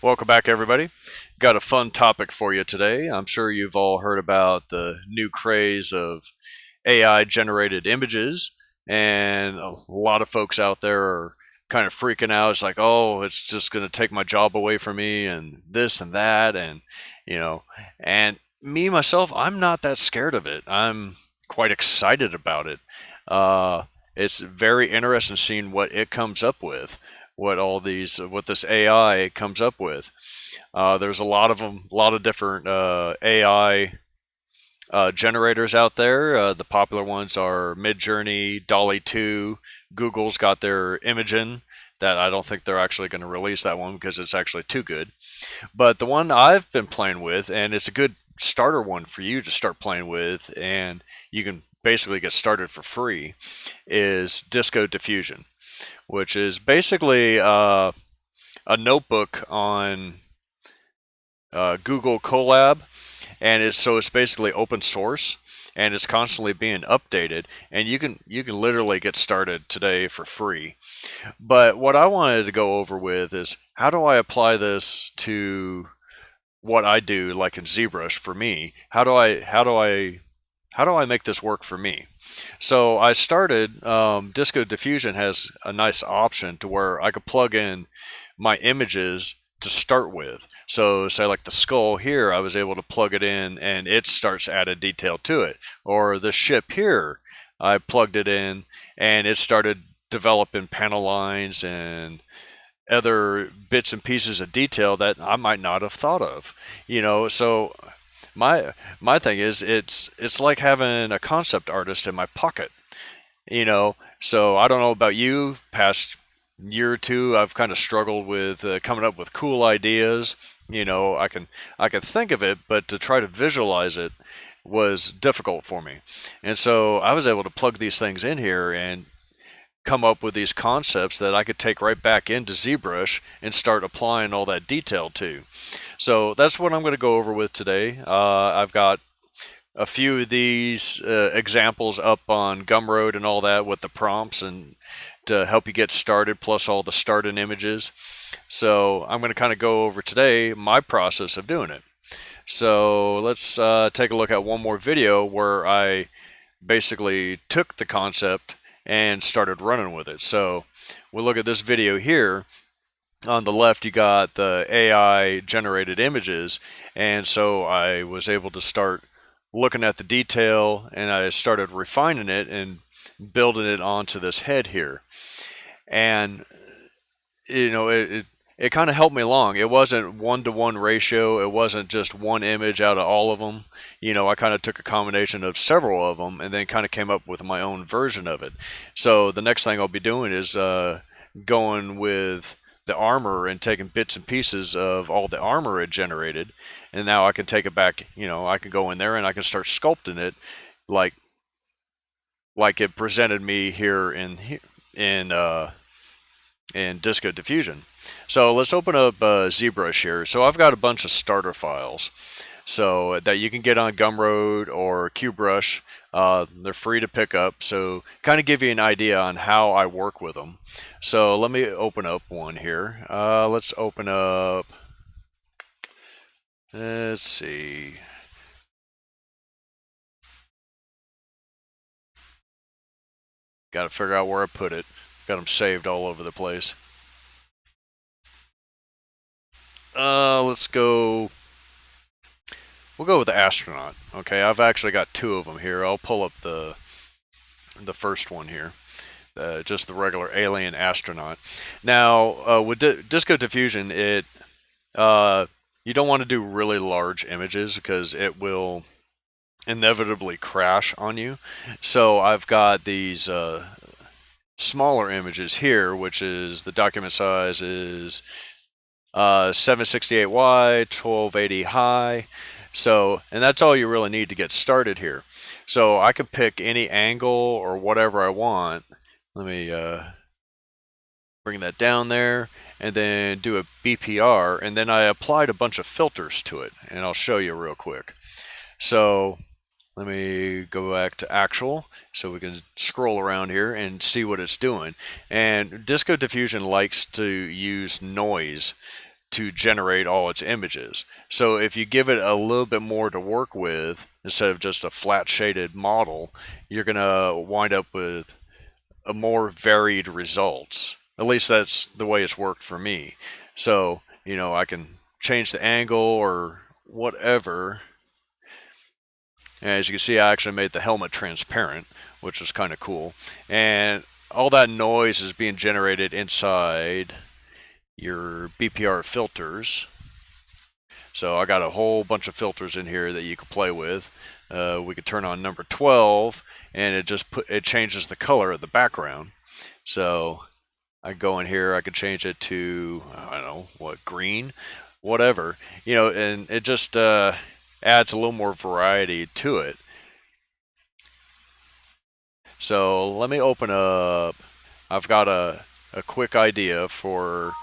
Welcome back, everybody. Got a fun topic for you today. I'm sure you've all heard about the new craze of AI generated images, and a lot of folks out there are kind of freaking out. It's like, oh, it's just going to take my job away from me, and this and that, and you know, and me myself, I'm not that scared of it. I'm quite excited about it. Uh, it's very interesting seeing what it comes up with, what this AI comes up with. There's a lot of them, a lot of different AI generators out there. The popular ones are Midjourney, Dolly 2. Google's got their Imagen that I don't think they're actually going to release that one because it's actually too good. But the one I've been playing with, and it's a good starter one for you to start playing with, and you can basically get started for free, is Disco Diffusion, which is basically a notebook on Google Colab, and it's basically open source, and it's constantly being updated, and you can literally get started today for free. But what I wanted to go over with is how do I apply this to what I do, like in ZBrush for me? How do I make this work for me? So I started. Disco Diffusion has a nice option to where I could plug in my images to start with. So say like the skull here, I was able to plug it in and it starts added detail to it. Or the ship here, I plugged it in and it started developing panel lines and other bits and pieces of detail that I might not have thought of. So my thing is it's like having a concept artist in my pocket. So I don't know about you, past year or two, I've kind of struggled with coming up with cool ideas. I can think of it, but to try to visualize it was difficult for me. And so I was able to plug these things in here and come up with these concepts that I could take right back into ZBrush and start applying all that detail to. So that's what I'm going to go over with today. I've got a few of these examples up on Gumroad and all that with the prompts and to help you get started, plus all the starting images. So I'm going to kind of go over today my process of doing it. So let's take a look at one more video where I basically took the concept and started running with it. So we'll look at this video here. On the left, you got the AI generated images, and so I was able to start looking at the detail and I started refining it and building it onto this head here. And it kind of helped me along. It wasn't 1-to-1 ratio. It wasn't just one image out of all of them. I kind of took a combination of several of them and then kind of came up with my own version of it. So the next thing I'll be doing is going with the armor and taking bits and pieces of all the armor it generated, and now I can take it back. I can go in there and I can start sculpting it like it presented me here in Disco Diffusion. So let's open up ZBrush here. So I've got a bunch of starter files, so that you can get on Gumroad or QBrush. They're free to pick up, so kind of give you an idea on how I work with them. So let me open up one here. Let's open up, let's see. Got to figure out where I put it. Got them saved all over the place. Let's go. We'll go with the astronaut. Okay, I've actually got two of them here. I'll pull up the first one here. Just the regular alien astronaut. Now, with Disco Diffusion, you don't want to do really large images because it will inevitably crash on you. So I've got these smaller images here, which is the document size is 768 wide, 1280 high. So, and that's all you really need to get started here. So I can pick any angle or whatever I want. Let me bring that down there and then do a BPR, and then I applied a bunch of filters to it, and I'll show you real quick. So let me go back to actual so we can scroll around here and see what it's doing. And Disco Diffusion likes to use noise to generate all its images. So if you give it a little bit more to work with instead of just a flat shaded model, you're going to wind up with a more varied results. At least that's the way it's worked for me. So, I can change the angle or whatever. And as you can see, I actually made the helmet transparent, which was kind of cool. And all that noise is being generated inside your BPR filters. So I got a whole bunch of filters in here that you can play with. We could turn on number 12, and it changes the color of the background. So I go in here, I could change it to, I don't know, what, green, whatever, and it just adds a little more variety to it. So let me open up. I've got a quick idea for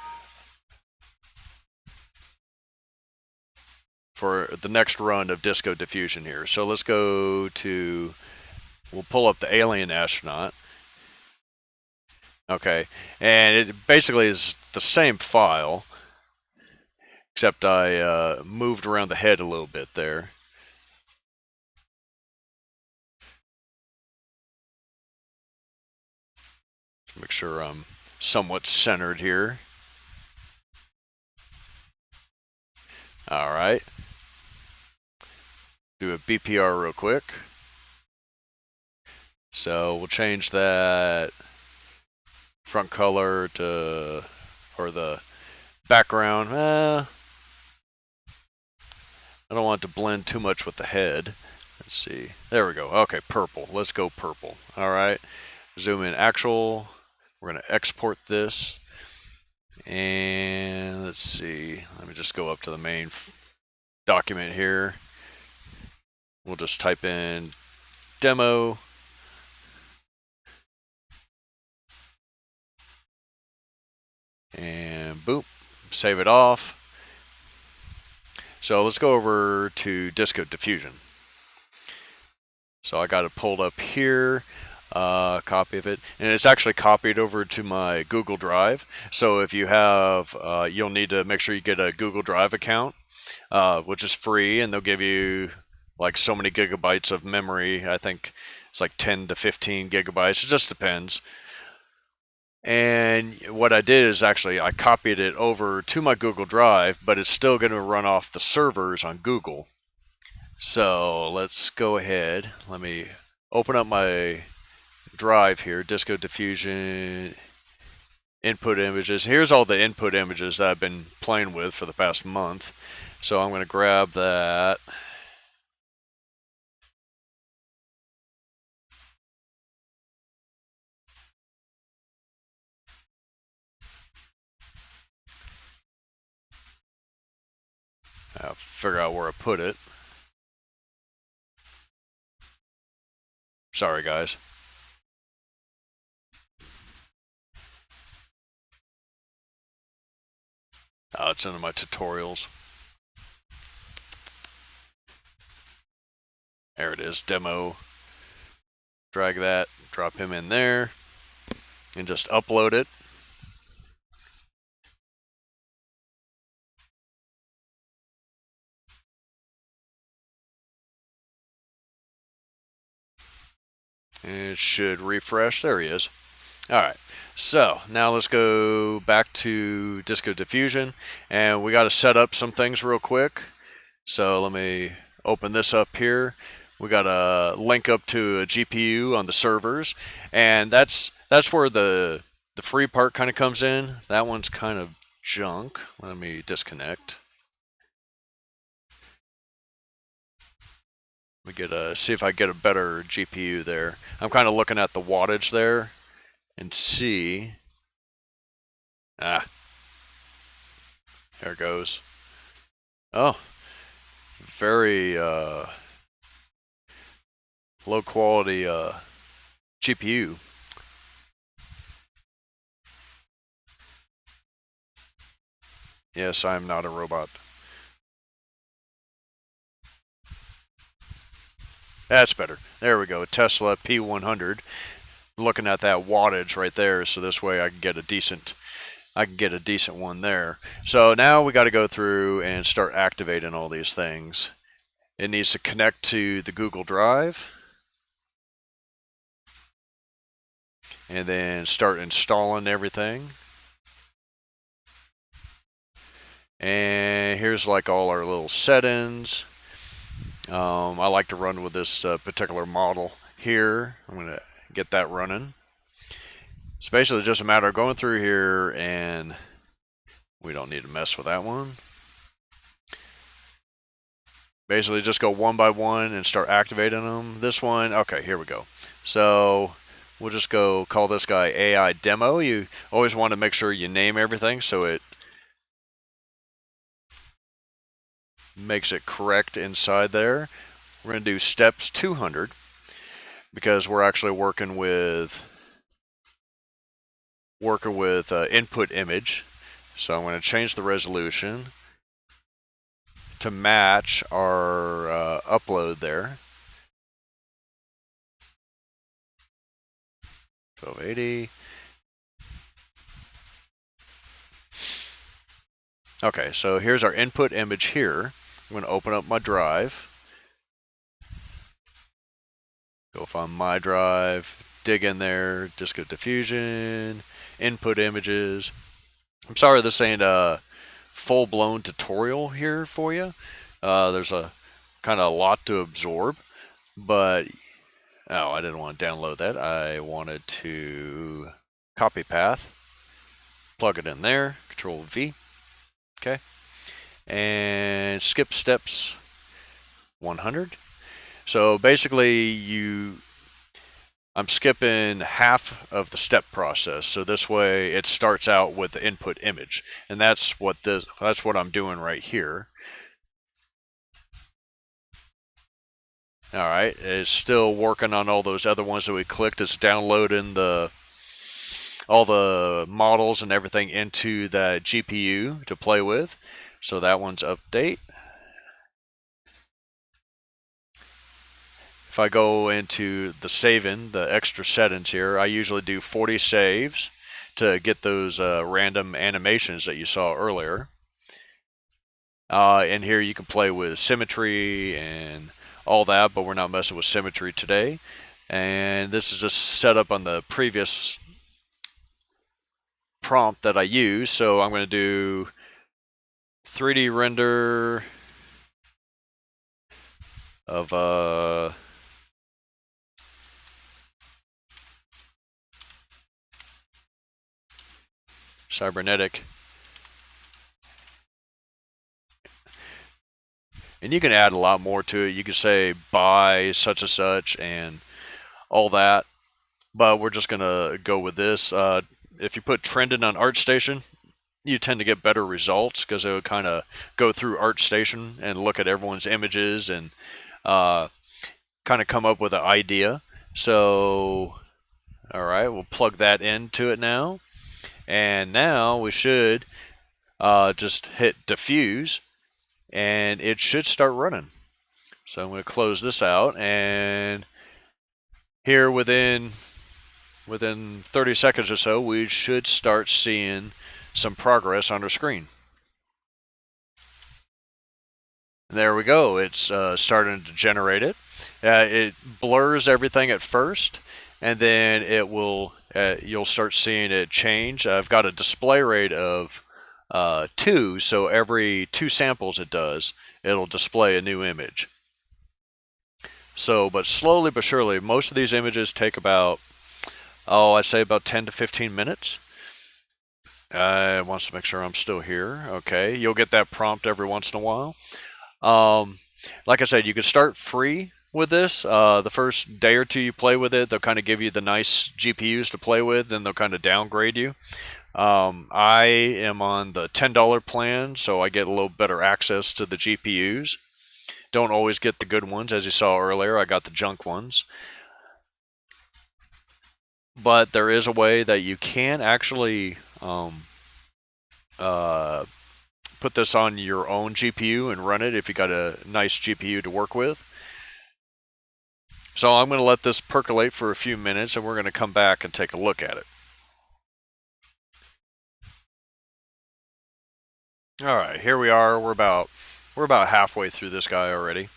the next run of Disco Diffusion here. So let's go to, we'll pull up the alien astronaut. Okay, and it basically is the same file, except I moved around the head a little bit there. Make sure I'm somewhat centered here. All right. Do a BPR real quick. So we'll change that front color to, or the background. I don't want it to blend too much with the head. Let's see. There we go. Okay, purple. Let's go purple. All right. Zoom in actual. We're going to export this. And let's see. Let me just go up to the main document here. We'll just type in demo. And boom. Save it off. So let's go over to Disco Diffusion. So I got it pulled up here. Copy of it, and it's actually copied over to my Google Drive. So if you have, you'll need to make sure you get a Google Drive account, which is free, and they'll give you like so many gigabytes of memory. I think it's like 10 to 15 gigabytes. It just depends. And what I did is actually I copied it over to my Google Drive, but it's still going to run off the servers on Google. So let's go ahead. Let me open up my drive here, Disco Diffusion, input images. Here's all the input images that I've been playing with for the past month. So I'm going to grab that. I'll figure out where I put it. Sorry, guys. Oh, it's in my tutorials. There it is, demo. Drag that, drop him in there, and just upload it. And it should refresh. There he is. All right, so now let's go back to Disco Diffusion, and we got to set up some things real quick. So let me open this up here. We got a link up to a GPU on the servers, and that's where the free part kind of comes in. That one's kind of junk. Let me disconnect. We get see if I get a better GPU there. I'm kind of looking at the wattage there and see. There it goes. Oh, very low quality GPU. Yes, I am not a robot. That's better. There we go. Tesla P100. Looking at that wattage right there, so this way I can get a decent I can get a decent one there. So now we got to go through and start activating all these things. It needs to connect to the Google Drive and then start installing everything. And here's like all our little settings. I like to run with this particular model here. I'm going to get that running. It's basically just a matter of going through here, and we don't need to mess with that one. Basically just go one by one and start activating them. This one, okay, here we go. So we'll just go call this guy AI demo. You always want to make sure you name everything so it makes it correct inside there. We're going to do steps 200 because we're actually working with input image. So I'm going to change the resolution to match our upload there. 1280. Okay, so here's our input image here. I'm going to open up my drive. Go find my drive, dig in there, Disco Diffusion, input images. I'm sorry this ain't a full-blown tutorial here for you. There's a kind of a lot to absorb, but oh, I didn't want to download that. I wanted to copy path, plug it in there, Control V, okay, and skip steps 100. So basically I'm skipping half of the step process, so this way it starts out with the input image, and that's what I'm doing right here. All right, it's still working on all those other ones that we clicked. It's downloading all the models and everything into the GPU to play with. So that one's update. If I go into the saving, the extra settings here, I usually do 40 saves to get those random animations that you saw earlier. And here you can play with symmetry and all that, but we're not messing with symmetry today. And this is just set up on the previous prompt that I use. So I'm going to do 3D render of cybernetic. And you can add a lot more to it. You can say by such and such and all that. But we're just going to go with this. If you put trending on ArtStation, you tend to get better results because it would kind of go through ArtStation and look at everyone's images and kind of come up with an idea. So, all right, we'll plug that into it now. And now we should just hit diffuse and it should start running. So I'm going to close this out, and here within 30 seconds or so, we should start seeing some progress on our screen. And there we go. It's starting to generate it. It blurs everything at first, and then it will. You'll start seeing it change. I've got a display rate of 2, so every 2 samples it does, it'll display a new image. So, but slowly but surely, most of these images take about, I'd say about 10 to 15 minutes. It wants to make sure I'm still here. Okay, you'll get that prompt every once in a while. Like I said, you can start free with this. The first day or two you play with it, they'll kind of give you the nice GPUs to play with, then they'll kind of downgrade you. I am on the $10 plan, so I get a little better access to the GPUs. Don't always get the good ones, as you saw earlier. I got the junk ones. But there is a way that you can actually put this on your own GPU and run it if you got a nice GPU to work with. So I'm going to let this percolate for a few minutes, and we're going to come back and take a look at it. All right, here we are. We're about halfway through this guy already.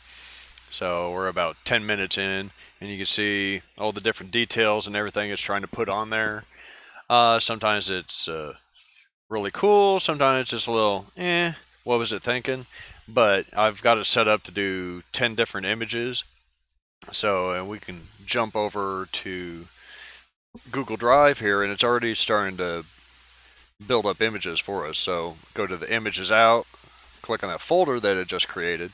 So we're about 10 minutes in, and you can see all the different details and everything it's trying to put on there. Sometimes it's really cool. Sometimes it's a little, what was it thinking? But I've got it set up to do 10 different images. So, and we can jump over to Google Drive here, and it's already starting to build up images for us. So go to the images out, click on that folder that it just created.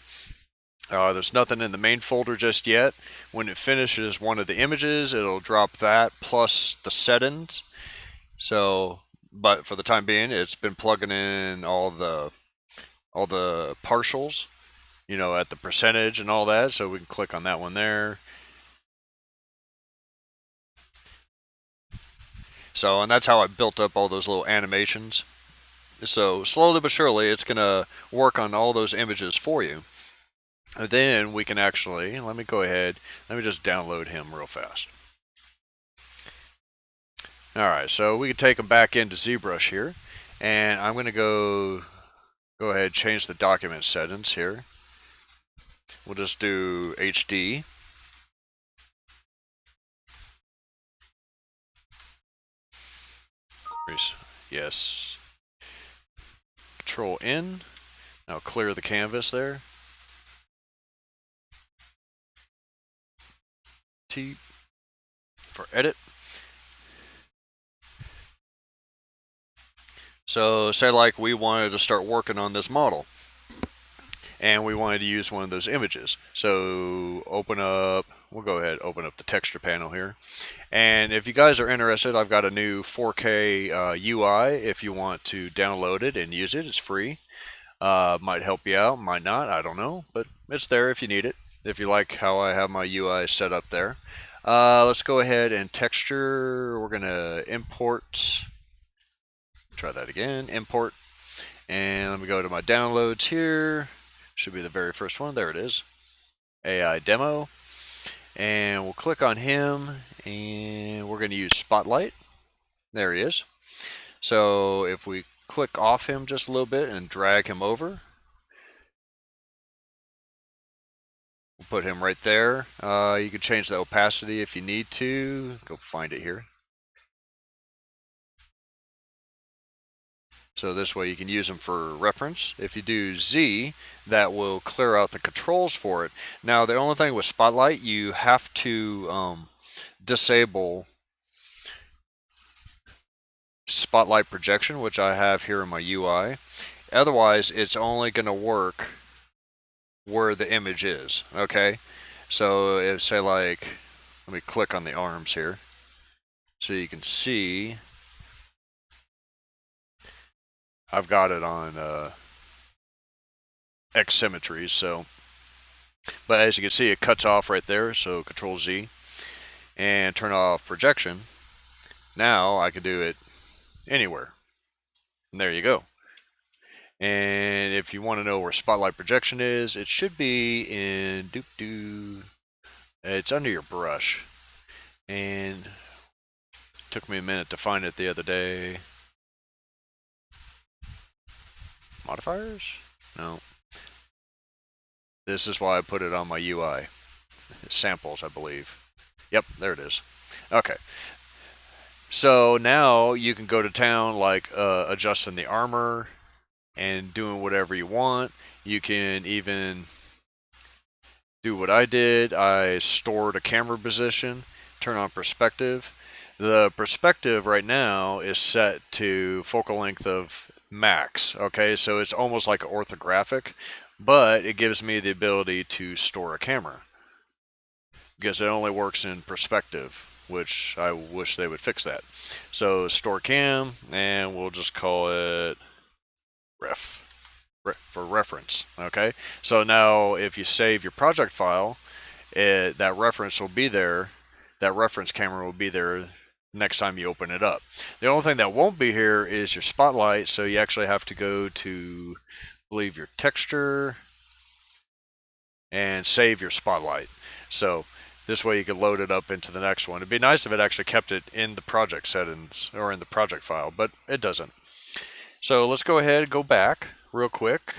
There's nothing in the main folder just yet. When it finishes one of the images, it'll drop that plus the settings. So, but for the time being, it's been plugging in all the partials, at the percentage and all that. So we can click on that one there. So, and that's how I built up all those little animations. So slowly but surely, it's gonna work on all those images for you. And then we can actually, let me go ahead, let me just download him real fast. All right, so we can take them back into Zbrush here, and I'm going to go ahead and change the document settings here. We'll just do HD. Yes. Control N. Now clear the canvas there. T for edit. So say like we wanted to start working on this model, and we wanted to use one of those images. So we'll go ahead and open up the texture panel here. And if you guys are interested, I've got a new 4K UI if you want to download it and use it. It's free. Might help you out, might not, I don't know, but it's there if you need it, if you like how I have my UI set up there. Let's go ahead and texture. We're going to import. Try that again. Import. And let me go to my downloads here. Should be the very first one. There it is. AI demo. And we'll click on him, and we're going to use Spotlight. There he is. So if we click off him just a little bit and drag him over, we'll put him right there. You can change the opacity if you need to. Go find it here. So this way you can use them for reference. If you do Z, that will clear out the controls for it. Now the only thing with Spotlight, you have to disable Spotlight projection, which I have here in my UI. Otherwise, it's only going to work where the image is, okay? So if say like, let me click on the arms here so you can see I've got it on X symmetries. So, but as you can see, it cuts off right there. So Control Z and turn off projection. Now I can do it anywhere. And there you go. And if you want to know where Spotlight projection is, it should be in it's under your brush. And it took me a minute to find it the other day. Modifiers? No. This is why I put it on my UI. Samples, I believe. Yep, there it is. Okay. So now you can go to town like adjusting the armor and doing whatever you want. You can even do what I did. I stored a camera position, turn on perspective. The perspective right now is set to focal length of max. Okay, so it's almost like orthographic, but it gives me the ability to store a camera because it only works in perspective, which I wish they would fix that. So store cam, and we'll just call it ref for reference. Okay, so now if you save your project file, that reference will be there. That reference camera will be there next time you open it up. The only thing that won't be here is your spotlight, so you actually have to go to, I believe, your texture and save your spotlight. So this way you can load it up into the next one. It'd be nice if it actually kept it in the project settings or in the project file, but it doesn't. So let's go ahead and go back. real quick.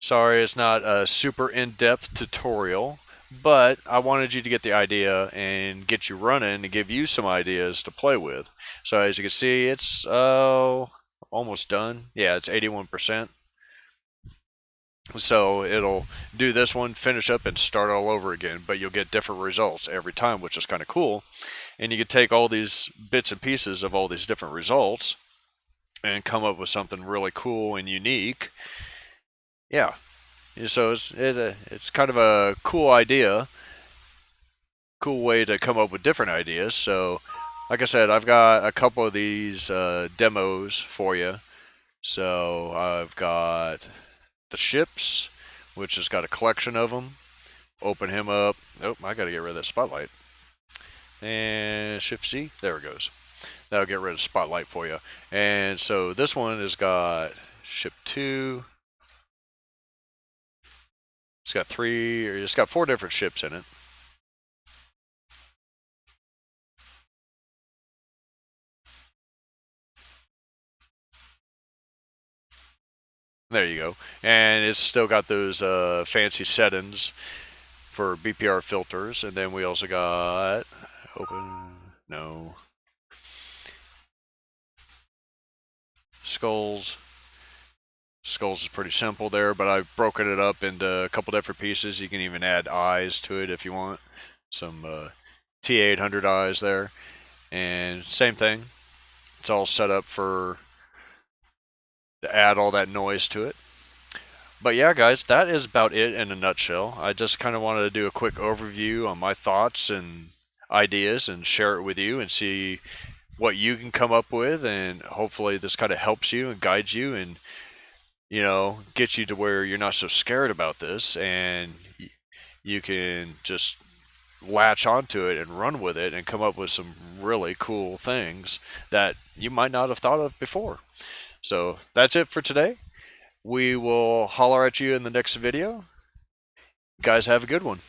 Sorry, it's not a super in-depth tutorial, but I wanted you to get the idea and get you running and give you some ideas to play with. So as you can see, it's almost done. Yeah, it's 81%. So it'll do this one, finish up, and start all over again, but you'll get different results every time, which is kind of cool. And you can take all these bits and pieces of all these different results and come up with something really cool and unique. Yeah. So it's kind of a cool idea, cool way to come up with different ideas. So, like I said, I've got a couple of these demos for you. So I've got the ships, which has got a collection of them. Open him up. Oh, I got to get rid of that spotlight. And Shift C, there it goes. That'll get rid of spotlight for you. And so this one has got ship 2. It's got 4 different ships in it. There you go. And it's still got those fancy settings for BPR filters. And then we also got skulls. Skulls is pretty simple there, but I've broken it up into a couple different pieces. You can even add eyes to it if you want. Some T800 eyes there. And same thing. It's all set up to add all that noise to it. But yeah, guys, that is about it in a nutshell. I just kind of wanted to do a quick overview on my thoughts and ideas and share it with you and see what you can come up with. And hopefully this kind of helps you and guides you and, get you to where you're not so scared about this and you can just latch onto it and run with it and come up with some really cool things that you might not have thought of before. So that's it for today. We will holler at you in the next video. Guys, have a good one.